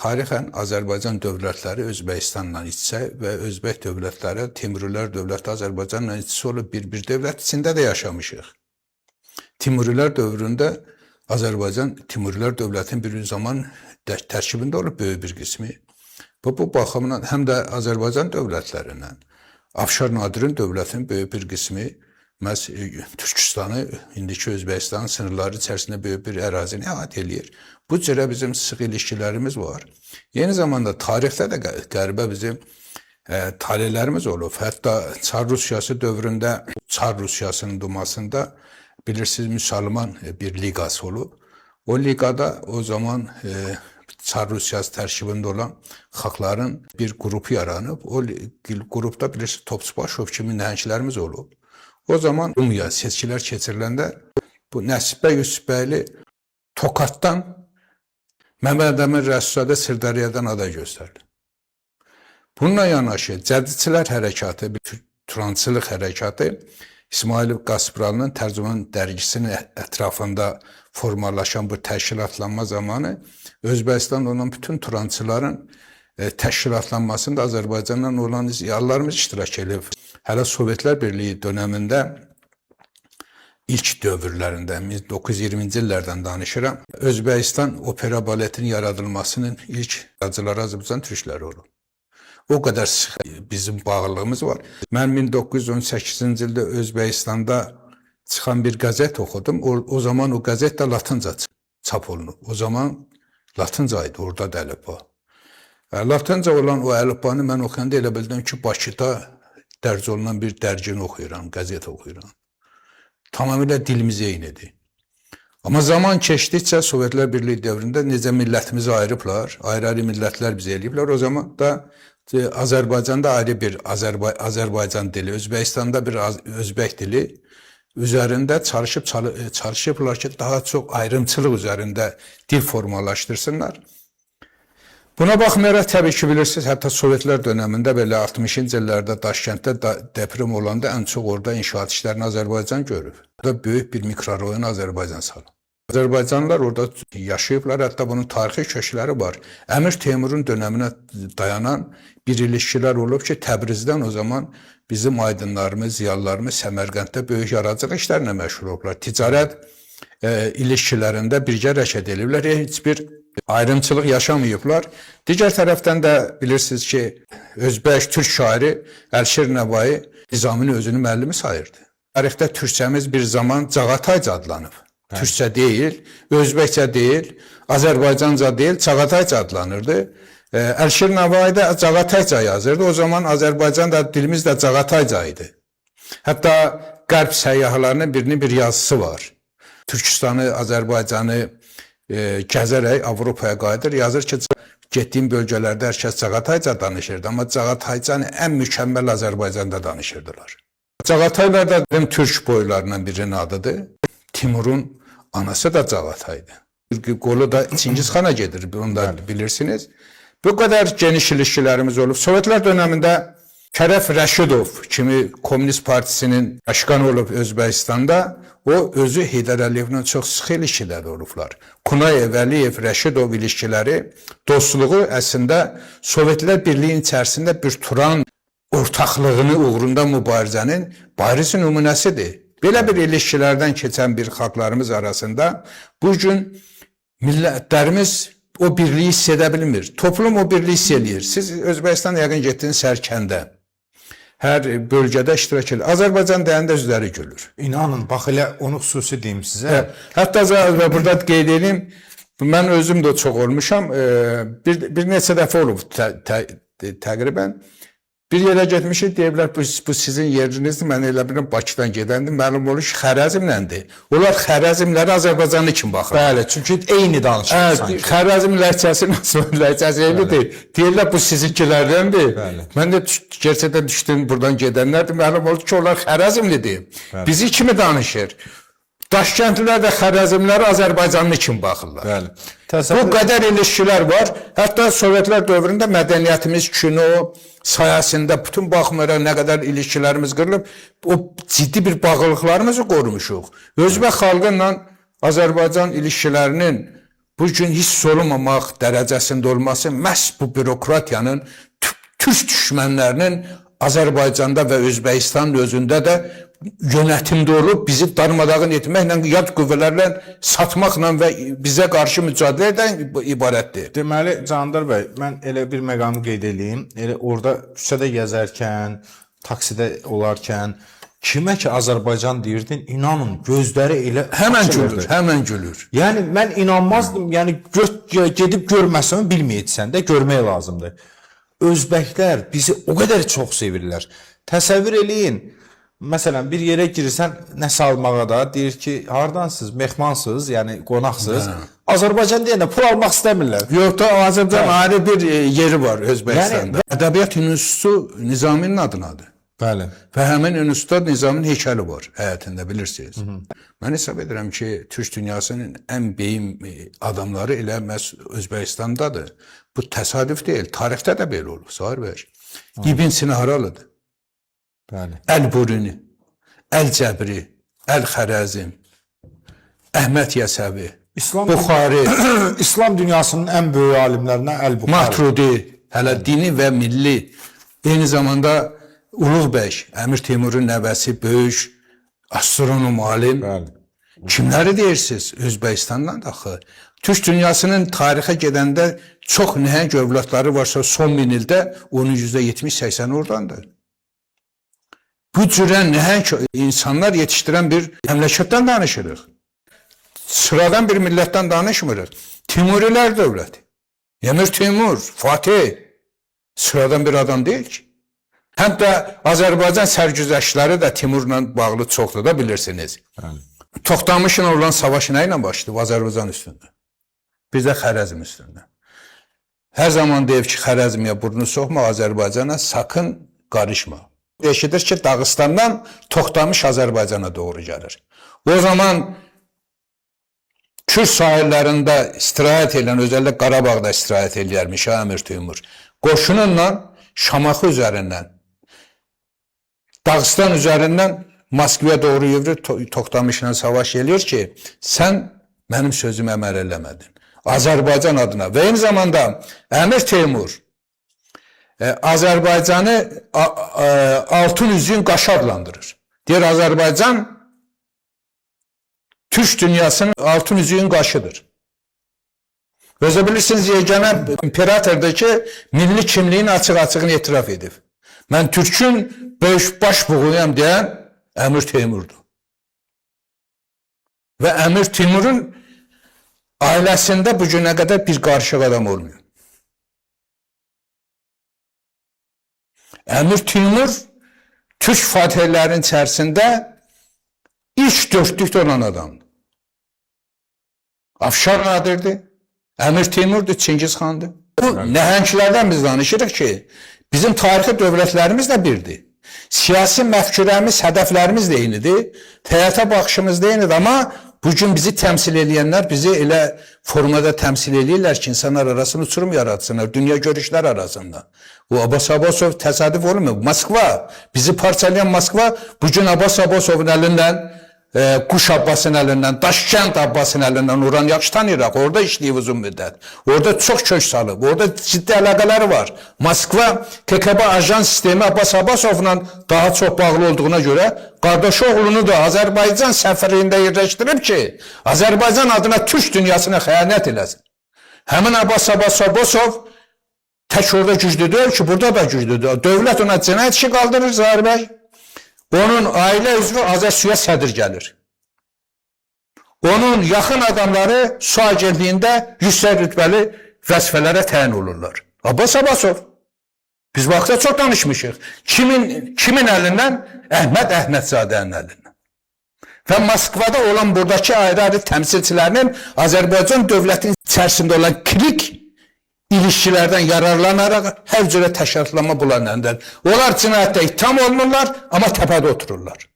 tarixən Azərbaycan dövlətləri Özbəkistanla iç-içə və Özbək dövlətləri, Timurilər dövləti Azərbaycanla iç-içə olub bir dövlət içində də yaşamışıq. Timurilər dövründə Azərbaycan Timurilər dövlətinin bir zaman tərkibində olub böyük bir qismi. Bu baxımdan həm də Azərbaycan dövlətlərindən Afşar Nadirin dövlətinin böyük bir qismi məhz Türkistanı, indiki Özbəkistanın sınırları içərisində böyük bir ərazini əhatə eləyir. Bu cürə bizim sıx ilişkilərimiz var. Yeni zamanda tarixdə də qəribə bizim talelərimiz olub. Hətta Çar Rusiyası dövründə Çar Rusiyasının dumasında bilirsiniz müsəlman bir liqası olub. O liqada o zaman Çar Rusiyası tərkibində olan xalqların bir qrupu yaranıb. O qrupda bilirsiniz Topçubaşov kimi nəhənglərimiz olub. O zaman Rumya seçkilər keçiriləndə bu Nəsibə Yusufbəyli Tokatdan Məmməd Əmin Rəssuzadə Sırdariyadan aday göstərdi. Bununla yanaşı Cədidçilər hərəkatı, bir Turançılıq hərəkatı İsmail Qasıbralının Tərcüman dərgisinin ətrafında formalaşan bu təşkilatlanma zamanı Özbəkistan olan bütün Turançıların təşkilatlanmasında Azərbaycanla olan ziyalılarımız iştirak edib. Hələ Sovetlər Birliyi dönəmində ilk dövrlərində 1920-ci illərdən danışıram. Özbəkistan opera baletinin yaradılmasının ilk yaradıcıları Azərbaycan türkləri olub. O qədər sıx bizim bağlılığımız var. Mən 1918-ci ildə Özbəkistanda çıxan bir qəzet oxudum. O zaman o qəzet də latınca çap olunub. O zaman latınca idi, orada da əlifba. Latınca olan o əlifbanı mən oxuyanda elə bildim ki, Bakıda dərc olunan bir dərgini oxuyuram, qəzet oxuyuram. Tamamilə dilimiz eynidir. Amma zaman keçdikcə Sovetlər Birliyi dövründə necə millətimizi ayırıblar, ayrı-ayrı millətlər bizi eləyiblər. O zaman da Azərbaycanda ayrı bir Azərbaycan dili, Özbəkistanda bir Özbək dili üzərində çalışıblar ki, daha çox ayrımçılıq üzərində dil formalaşdırsınlar. Buna baxmayaraq təbii ki, bilirsiniz, hətta Sovetlər dönəmində belə 60-cı illərdə Daşkənddə deprem olanda ən çox orada inşaat işlərini Azərbaycan görüb. Orada böyük bir mikrorayon Azərbaycan salıb. Azərbaycanlılar orada yaşayıblar, hətta bunun tarixi kökləri var. Əmir Teymurun dönəminə dayanan bir ilişkilər olub ki, Təbrizdən o zaman bizim aydınlarımız, ziyalılarımız Səmərqənddə böyük yaradıcılıq işlərlə məşğul olublar. Ticarət ilişkilərində birgə hərəkət ediblər, heç bir ayrımçılıq yaşamayıblar. Digər tərəfdən də bilirsiniz ki, Özbək türk şairi Əlşir Nəbai Nizamini özünün müəllimi sayırdı. Tarixdə türkçəmiz bir zaman Cağatayca adlanıb. Türkçə deyil, Özbəkcə deyil, Azərbaycanca deyil, Çağatayca adlanırdı. Əlşir Nəbai də Cağatayca yazırdı. O zaman Azərbaycan da dilimiz də Cağatayca idi. Hətta qərb səyyahlarının birinin bir yazısı var. Türkistanı, Azərbaycanı gəzərək Avropaya qayıdır. Yazır ki, getdiyim bölgələrdə hər kəs Cağatayca danışırdı. Amma Cağataycanı ən mükəmməl Azərbaycanda danışırdılar. Cağataylar da bizim türk boylarından birinin adıdır. Timurun anası da Cağataydı. Qolu da Çingizxana gedir, bunu da bilirsiniz. Bu qədər geniş ilişkilərimiz olub. Sovetlər dönəmində Şərəf Rəşidov kimi Komünist Partisinin başqanı olub Özbəkistanda, o özü Heydər Əliyevlə çox sıx ilişkiləri olublar. Kunayev, Əliyev, Rəşidov ilişkiləri, dostluğu əslində Sovetlər Birliyi içərisində bir Turan ortaqlığını uğrunda mübarizənin bariz nümunəsidir. Belə bir ilişkilərdən keçən bir xalqlarımız arasında bugün millətlərimiz o birliyi hiss edə bilmir. Toplum o birliyi hiss eləyir. Siz Özbəkistan yəqin getdiniz Sərkəndə. Hər bölgədə iştirak edir. Azərbaycan deyəndə üzləri gülür. İnanın, bax elə onu xüsusi deyim sizə. Hətta burada qeyd edeyim, mən özüm də çox olmuşam. Bir neçə dəfə olub təqribən. Bir yerə getmişik, deyiblər, bu sizin yerinizdir, mən elə bilirəm Bakıdan gedəndim, məlum olur ki, Xərəzimləndir. Onlar Xərəzimləri Azərbaycanlı kimi baxır. Bəli, çünki eyni danışır sanki. Xərəzim ləhcəsi, Naxçıvan ləhcəsi eynidir. Deyirlər, bu sizinkilərdəndir. Mən də gerçəkdən düşdüm, buradan gedənlərdir, məlum olur ki, onlar Xərəzimlidir. Bizi kimi danışır. Daşkəndlilər də Xərəzimləri Azərbaycanlı kimi baxırlar. Bəli. Bu qədər ilişkilər var. Hətta Sovetlər dövründə mədəniyyətimiz, kino sayəsində bütün baxmayaraq nə qədər ilişkilərimiz qırılıb, o ciddi bir bağlılıqlarımızı qorumuşuq. Özbək xalqı ilə Azərbaycan ilişkilərinin bu gün hiss olunmamaq dərəcəsində olması məhz bu bürokratiyanın, türk düşmənlərinin Azərbaycanda və Özbəkistanın özündə də yönetimdə olub bizi darmadağın etməklə, yad qüvvələrlə satmaqla və bizə qarşı mücadilədən ibarətdir. Deməli, Candar bəy, mən elə bir məqamı qeyd edeyim. Elə orada küçədə gəzərkən, taksidə olarkən, kimə ki Azərbaycan deyirdin, inanın, gözləri elə Həmən gülür, həmən gülür. Yəni, mən inanmazdım, yəni gedib görməsəm bilməyəcəksən də, görmək lazımdır. Özbəklər bizi o qədər çox sevirlər. Təsəvvür eləyin, məsələn, bir yerə girirsən, nəsə almağa da, deyir ki, hardansınız, mehmansınız, yəni qonaqsınız. Azərbaycan deyəndə pul almaq istəmirlər. Yox da Azərbaycan ayrı bir yeri var Özbəkistanda. Ədəbiyyat İnstitutu Nizaminin adınadır. Bəli. Və həmin institutda Nizaminin heykəli var həyətində, bilirsiniz. Mən hesab edirəm ki, Türk dünyasının ən beyin adamları elə məhz Özbəkistandadır. Bu təsadüf deyil, tarixdə də belə olub, Sahir bəy. İbn Sina haralıdır? Bəli. Əl-Buruni, Əl-Cəbri, Əl-Xərəzim, Əhməd Yəsəvi, Buxari, İslam dünyasının ən böyük alimlərinə Əl-Buxari. Matrudi, hələ dini və milli, eyni zamanda Uluğ bəy, Əmir Teymurun nəvəsi, böyük astronom alim. Bəli. Kimləri deyirsiniz? Özbəkistandan da axı. Türk dünyasının tarixə gedəndə çox nəhəng övladları varsa son 1000 ildə onun %70-80 oradandır. Bu cürə nəhəng insanlar yetişdirən bir məmləkətdən danışırıq. Sıradan bir millətdən danışmırıq. Timurilər dövləti. Əmir Teymur, Fatih sıradan bir adam deyil ki. Həm də Azərbaycan sərgüzəştləri də Timurla bağlı çoxdur da bilirsiniz. Bəli. Toxtamışın olan savaşı nə ilə başlayıb? Azərbaycan üstündə. Biz də Xərəzm üstündə. Hər zaman deyib ki, Xərəzmiyə burnu soxma, Azərbaycana sakın qarışma. Eşidir ki, Dağıstandan Toxtamış Azərbaycana doğru gəlir. O zaman Kür sahillərində istirahət edən, özəlliklə Qarabağda istirahət eləyərmiş Əmir Teymur. Qoşununla Şamaxı üzərindən, Dağıstan üzərindən Moskvaya doğru yürür, Toxtamışla savaş eləyir ki, sən mənim sözümə əməl eləmədin. Azərbaycan adına və eyni zamanda Əmir Teymur Azərbaycanı altın üzüyün qaşı adlandırır. Deyir, Azərbaycan Türk dünyasının altın üzüyün qaşıdır. Özə bilirsiniz, yeganə imperatordur ki, milli kimliyin açıq-açığını etiraf edib. Mən Türkün böyük baş buğuyam deyən Əmir Teymurdur. Və Əmir Teymurun ailəsində bu günə qədər bir qarışıq adam olmuyor. Əmir Teymur Türk fatihlərinin içərisində ilk dörtlükdə olan adamdır. Afşar Nadirdir, Əmir Teymurdur, Çingiz xandır. Bu nəhənglərdən biz danışırıq ki, bizim tarixi dövlətlərimiz də birdir. Siyasi məfkürəmiz, hədəflərimiz də eynidir, həyata baxışımız da eynidir, amma bugün bizi təmsil edənlər bizi elə formada təmsil edirlər ki, insanlar arasında uçurum yaratsınlar, dünya görüşlər arasında. Bu Abbas Abbasov təsadüf olmuyor. Moskva, bizi parçalayan Moskva bugün Abbas Abbasovun əlindən, Quş Abbasın əlindən, Daşkənd Abbasın əlindən oran yaxşı tanıyıraq. Orada işləyib uzun müddət. Orada çox kök salıb. Orada ciddi əlaqələri var. Moskva KGB ajan sistemi Abbas Abbasovla daha çox bağlı olduğuna görə qardaşı oğlunu da Azərbaycan səfərində yerləşdirib ki, Azərbaycan adına Türk dünyasına xəyanət eləsin. Həmin Abbas Abbasov tək orada güclü deyil ki, burada da güclüdür. Dövlət ona cinayət işi qaldırır, Zahir bəy. Onun ailə üzvü Azərsuya sədr gəlir. Onun yaxın adamları su agentliğində yüksək rütbəli vəzifələrə təyin olurlar. Abbas Abbasov. Biz vaxtda çox danışmışıq. Kimin əlindən? Əhmədzadənin əlindən. Və Moskvada olan buradakı ayrı-ayrı təmsilçilərinin Azərbaycan dövlətinin içərisində olan klik ilişkilərdən yararlanaraq hər cürə təşkilatlama bulanlarından. Onlar cinayətdə ittiham olunurlar, amma təpədə otururlar.